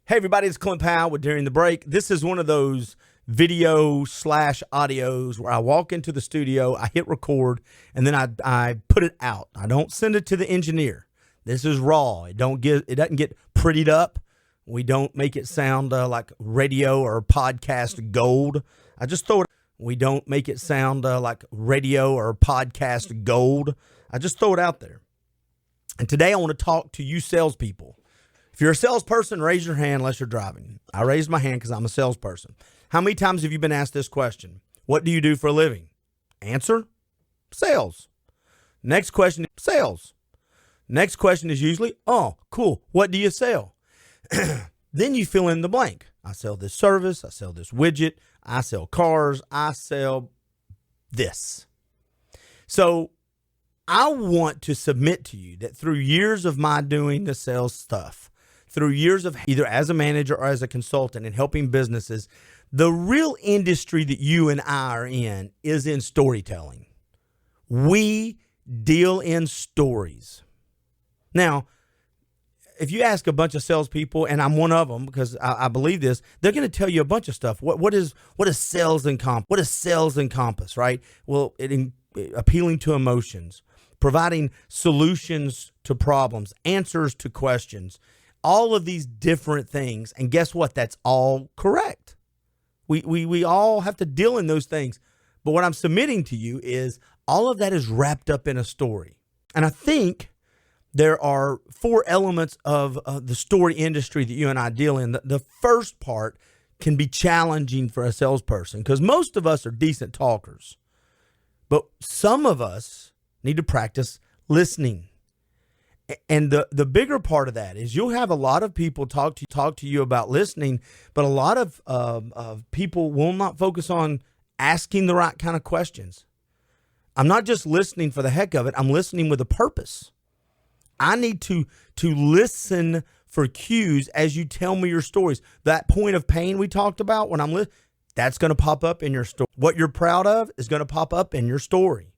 Hey everybody, it's Clint Powell with During the Break. This is one of those video/audios where I walk into the studio, I hit record, and then I put it out. I don't send it to the engineer. This is raw. It doesn't get prettied up. We don't make it sound like radio or podcast gold. I just throw it. We don't make it sound like radio or podcast gold. I just throw it out there. And today I want to talk to you salespeople. If you're a salesperson, raise your hand unless you're driving. I raised my hand because I'm a salesperson. How many times have you been asked this question? What do you do for a living? Answer, sales. Next question, sales. Next question is usually, oh, cool. What do you sell? Then you fill in the blank. I sell this service. I sell this widget. I sell cars. I sell this. So I want to submit to you that through years of my doing the sales stuff, through years of either as a manager or as a consultant and helping businesses, the real industry that you and I are in is in storytelling. We deal in stories. Now, if you ask a bunch of salespeople, and I'm one of them because I believe this, they're going to tell you a bunch of stuff. What does sales encompass? What does sales encompass, right? Well, appealing to emotions, providing solutions to problems, answers to questions, all of these different things. And guess what? That's all correct. We all have to deal in those things. But what I'm submitting to you is all of that is wrapped up in a story. And I think there are four elements of the story industry that you and I deal in. The first part can be challenging for a salesperson because most of us are decent talkers. But some of us need to practice listening. And the bigger part of that is you'll have a lot of people talk to you about listening, but a lot of people will not focus on asking the right kind of questions. I'm not just listening for the heck of it. I'm listening with a purpose. I need to listen for cues as you tell me your stories. That point of pain we talked about when I'm listening, that's going to pop up in your story. What you're proud of is going to pop up in your story.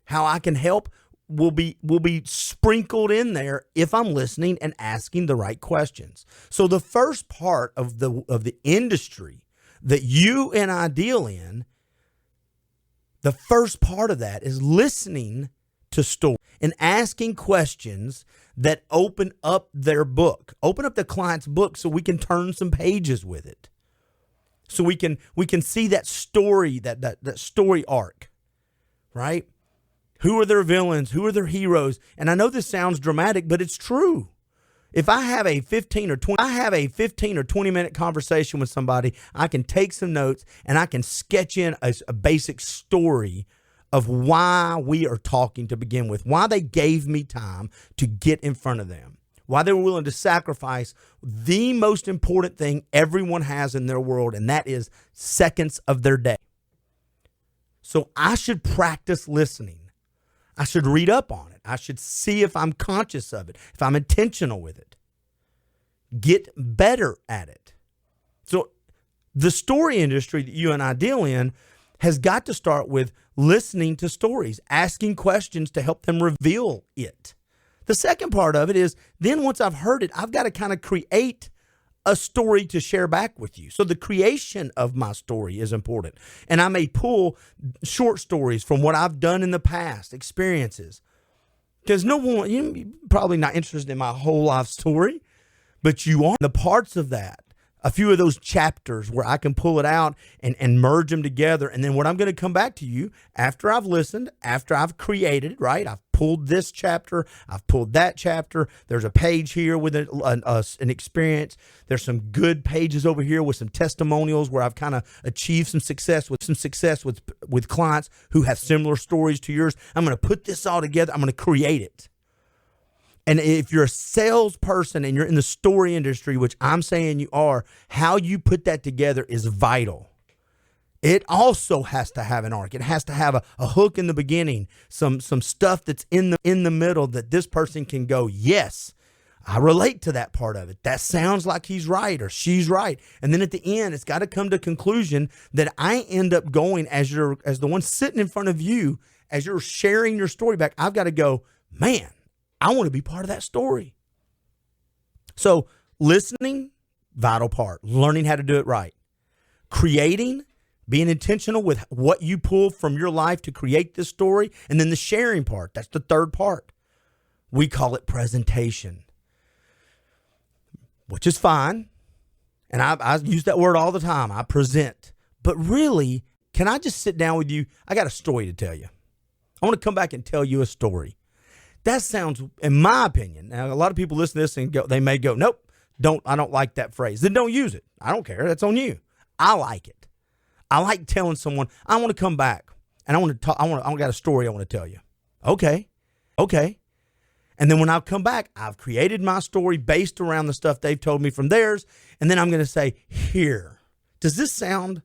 How I can help will be sprinkled in there if I'm listening and asking the right questions. So the first part of the industry that you and I deal in, the first part of that is listening to story and asking questions that open up their book, open up the client's book so we can turn some pages with it. So we can see that story, that story arc, right? Who are their villains? Who are their heroes? And I know this sounds dramatic, but it's true. If I have a 15 or 20 minute conversation with somebody, I can take some notes and I can sketch in a basic story of why we are talking to begin with, why they gave me time to get in front of them, why they were willing to sacrifice the most important thing everyone has in their world, and that is seconds of their day. So I should practice listening. I should read up on it. I should see if I'm conscious of it, if I'm intentional with it. Get better at it. So the story industry that you and I deal in has got to start with listening to stories, asking questions to help them reveal it. The second part of it is then once I've heard it, I've got to kind of create a story to share back with you. So the creation of my story is important. And I may pull short stories from what I've done in the past, experiences. Because you're probably not interested in my whole life story, but you are the parts of that. A few of those chapters where I can pull it out and merge them together. And then what I'm going to come back to you after I've listened, after I've created, right? I've pulled this chapter. I've pulled that chapter. There's a page here with an experience. There's some good pages over here with some testimonials where I've kind of achieved some success with clients who have similar stories to yours. I'm going to put this all together. I'm going to create it. And if you're a salesperson and you're in the story industry, which I'm saying you are, how you put that together is vital. It also has to have an arc. It has to have a hook in the beginning, some stuff that's in the middle that this person can go, yes, I relate to that part of it. That sounds like he's right or she's right. And then at the end, it's got to come to conclusion that I end up going as the one sitting in front of you, as you're sharing your story back, I've got to go, man, I want to be part of that story. So listening vital part. Learning how to do it right. Creating, being intentional with what you pull from your life to create this story. And then the sharing part. That's the third part. We call it presentation, which is fine. And I use that word all the time. I present. But really, can I just sit down with you? I got a story to tell you. I want to come back and tell you a story. That sounds, in my opinion, now a lot of people listen to this and they may go, nope, I don't like that phrase. Then don't use it. I don't care. That's on you. I like it. I like telling someone, I want to come back and I want to talk. I got a story I want to tell you. Okay. And then when I come back, I've created my story based around the stuff they've told me from theirs. And then I'm going to say, here, does this sound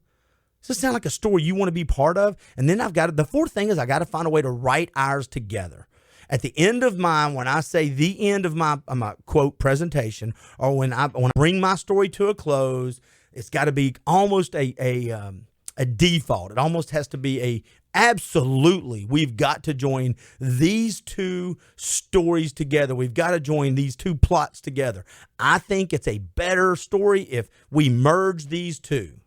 like a story you want to be part of? And then the fourth thing is I got to find a way to write ours together. At the end of when I say the end of my quote presentation, or when I bring my story to a close, it's got to be almost a default. It almost has to be absolutely, we've got to join these two stories together. We've got to join these two plots together. I think it's a better story if we merge these two.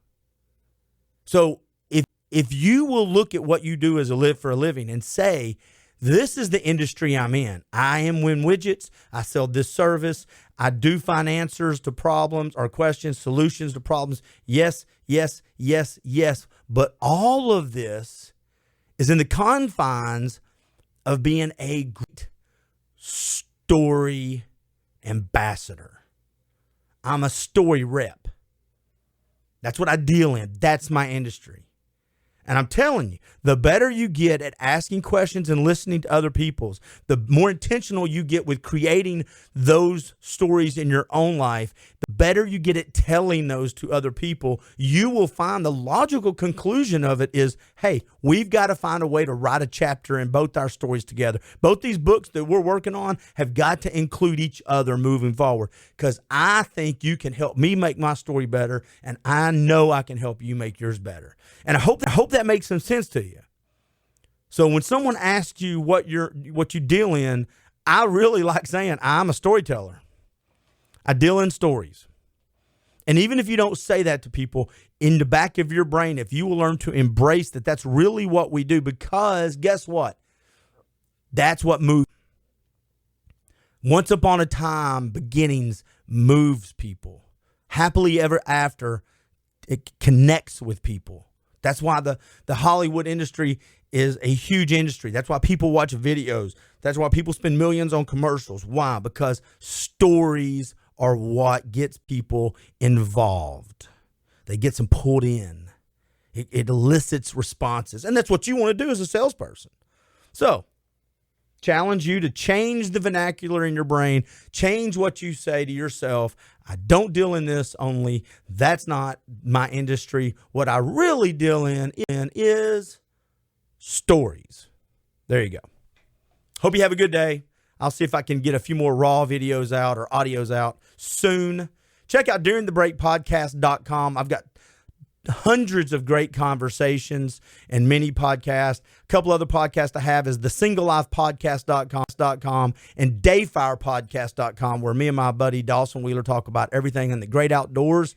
So if you will look at what you do for a living and say, this is the industry I'm in. I am in widgets. I sell this service. I do find answers to problems or questions, solutions to problems. Yes. But all of this is in the confines of being a great story ambassador. I'm a story rep. That's what I deal in. That's my industry. And I'm telling you, the better you get at asking questions and listening to other people's, the more intentional you get with creating those stories in your own life, the better you get at telling those to other people, you will find the logical conclusion of it is, hey, we've got to find a way to write a chapter in both our stories together. Both these books that we're working on have got to include each other moving forward, because I think you can help me make my story better, and I know I can help you make yours better. And I hope that makes some sense to you. So when someone asks you what you deal in, I really like saying I'm a storyteller. I deal in stories. And even if you don't say that to people, in the back of your brain, if you will learn to embrace that that's really what we do, because guess what? That's what moves. Once upon a time, beginnings moves people. Happily ever after, it connects with people. That's why the Hollywood industry is a huge industry. That's why people watch videos. That's why people spend millions on commercials. Why? Because stories are what gets people involved. They get them pulled in. It elicits responses. And that's what you want to do as a salesperson. So, challenge you to change the vernacular in your brain. Change what you say to yourself. I don't deal in this only. That's not my industry. What I really deal in is stories. There you go. Hope you have a good day. I'll see if I can get a few more raw videos out or audios out soon. Check out duringthebreakpodcast.com. I've got hundreds of great conversations and mini podcasts. A couple other podcasts I have is the singlelifepodcast.com and dayfirepodcast.com, where me and my buddy Dawson Wheeler talk about everything in the great outdoors.